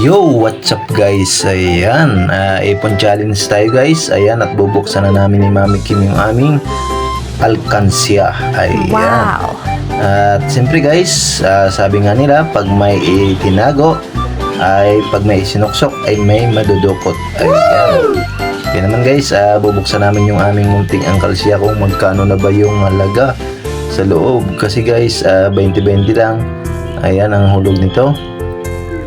Yo, what's up guys? Ayan, ipon challenge tayo guys. Ayan, at bubuksan na namin ni Mami Kim yung aming alkansya. Ayan. Wow! At siyempre guys, sabi nga nila, pag may itinago, ay pag may isinuksok, ay may madudukot. Ayan. Kaya naman guys, bubuksan namin yung aming munting angkalsya kung magkano na ba yung halaga sa loob. Kasi guys, 20-20 lang. Ayan ang hulog nito.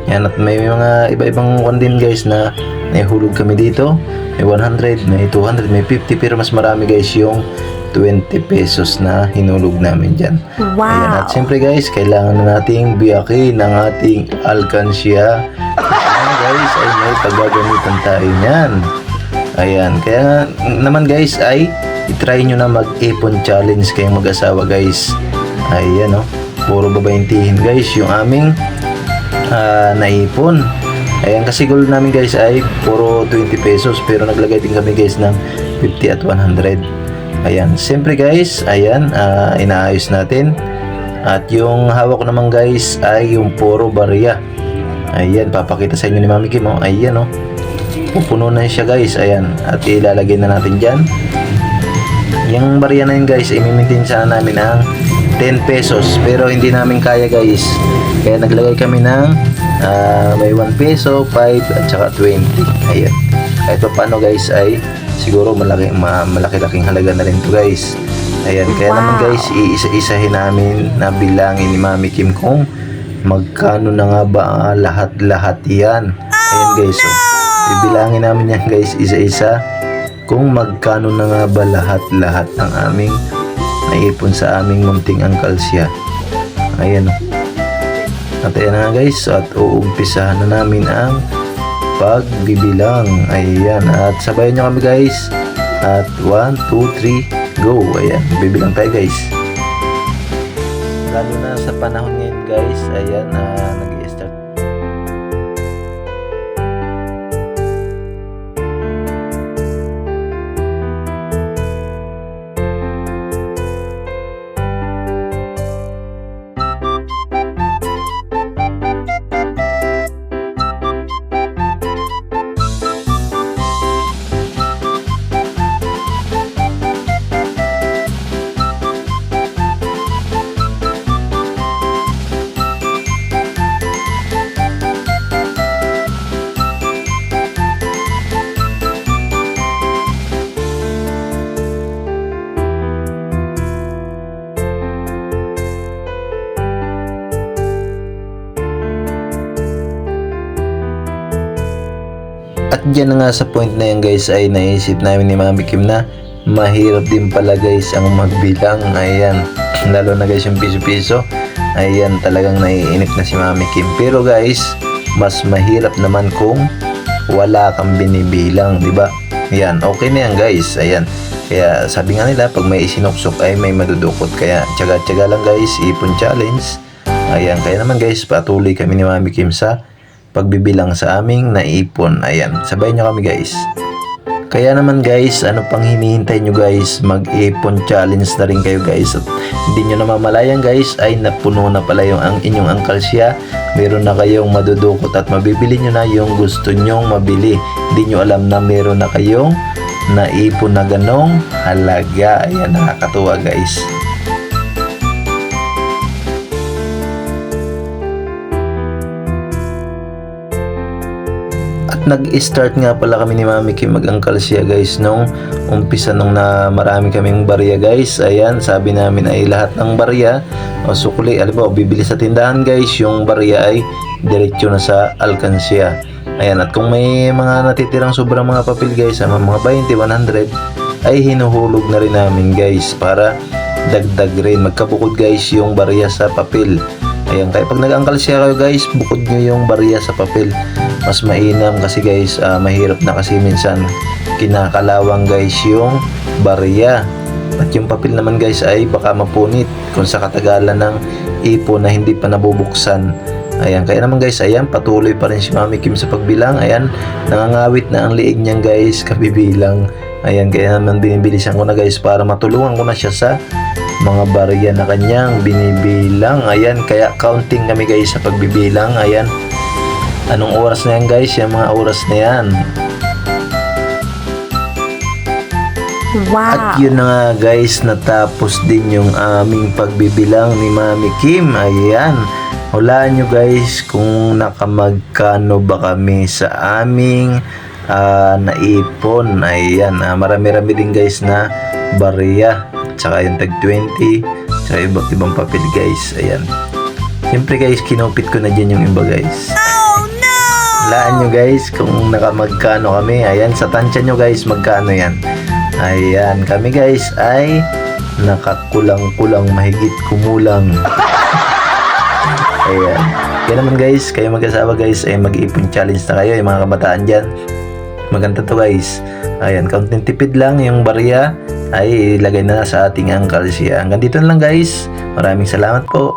Yan, at may mga iba-ibang one din guys na nahulog kami dito. May 100, may 200, may 50, pero mas marami guys yung 20 pesos na hinulog namin dyan. Wow! Ayan, at siyempre guys, kailangan na nating biyakin ng ating alkansya. Ayan guys, ay may paggagamitan tayo niyan. Ayan, kaya naman guys ay itry nyo na mag-ipon challenge kayong mag-asawa guys. Ayan o, puro babaintihin guys yung aming naipon. Ayan, kasi goal namin guys ay puro 20 pesos, pero naglagay din kami guys ng 50 at 100. Ayan, siyempre guys, ayan, inaayos natin. At yung hawak ko naman guys ay yung puro barya. Ayan, papakita sa inyo ni Mami Kim. Ayan o, pupuno na siya guys. Ayan, at ilalagay na natin dyan. Yung barya na yun guys, i-maintain sana namin ang 10 pesos, pero hindi namin kaya guys, kaya naglagay kami ng may 1 peso, 5 at saka 20. Ayan, kahit pa paano guys ay siguro malaki-laking halaga na rin to guys. Ayan, kaya naman guys iisa-isahin namin na bilangin ni Mami Kim kung magkano na nga ba lahat-lahat yan. Ayan guys, so ibilangin namin yan guys isa-isa kung magkano na nga ba lahat-lahat ng aming naipon sa aming munting angkalsya. Ayan o. At ayan na nga guys, at uumpisahan na namin ang pagbibilang. Ayan, at sabayan nyo kami guys. At 1, 2, 3, go. Ayan, bibilang tayo guys. Lalo na sa panahon ngayon guys, ayan, nag-i-start. At dyan na nga sa point na yan guys ay naisip namin ni Mami Kim na mahirap din pala guys ang magbilang. Ayan, lalo na guys yung piso-piso. Ayan, talagang naiinip na si Mami Kim. Pero guys, mas mahirap naman kung wala kang binibilang, di ba? Ayan, okay na yan guys. Ayan, kaya sabi nga nila pag may isinuksok ay may madudukot. Kaya tiyaga-tiyaga lang guys, ipon challenge. Ayan, kaya naman guys patuloy kami ni Mami Kim sa pagbibilang sa aming naipon. Ayan, sabay nyo kami guys. Kaya naman guys, ano pang hinihintay nyo guys, mag-ipon challenge na rin kayo guys. At hindi nyo namamalayan guys ay napuno na pala yung inyong angkalsya. Meron na kayong madudukot at mabibili nyo na yung gusto nyong mabili. Hindi nyo alam na meron na kayong naipon na ganong halaga. Ayan, nakakatuwa guys. Nag-start nga pala kami ni Mami Kim mag-angkalsya guys nung umpisa nung na marami kaming barya guys. Ayan, sabi namin ay lahat ng barya o sukli, alam mo, bibili sa tindahan guys, yung barya ay diretso na sa alkansya. Ayan, at kung may mga natitirang sobrang mga papel guys, mga 20, 100 ay hinuhulog na rin namin guys para dagdag rin, magkabukod guys yung barya sa papel. Ayan, kaya pag nag-angkalsya kayo guys, bukod nyo yung barya sa papel. Mas mainam kasi guys, mahirap na kasi minsan kinakalawang guys yung barya. At yung papel naman guys ay baka mapunit kung sa katagalan ng ipon na hindi pa nabubuksan. Ayan, kaya naman guys, ayan, patuloy pa rin si Mami Kim sa pagbilang. Ayan, nangangawit na ang liig niyan guys, kabibilang. Ayan, kaya naman binibilisan ko na guys para matulungan ko na siya sa mga barya na kanyang binibilang. Ayan, kaya counting kami guys sa pagbibilang. Ayan, Anong oras na yan guys? Yung mga oras na yan. Wow. At yun na nga guys, natapos din yung aming pagbibilang ni Mami Kim. Ayan. Hulaan nyo guys kung nakamagkano ba kami sa aming naipon. Ayan. Marami-rami din guys na barya. Tsaka yung tag 20. Tsaka iba't ibang papel guys. Ayan. Siyempre guys, kinupit ko na dyan yung iba guys. Hulaan nyo guys kung nakamagkano kami. Ayan. Sa tansya nyo guys, magkano yan. Ayan. Kami guys ay nakakulang-kulang, mahigit kumulang. Ayan. Kaya naman guys, kayo mag-asawa guys ay mag-ipon challenge na kayo. Yung mga kabataan dyan. Maganda to guys. Ayan. Kaunting tipid lang yung barya ay ilagay na sa ating angkal siya. Hanggang dito na lang guys. Maraming salamat po.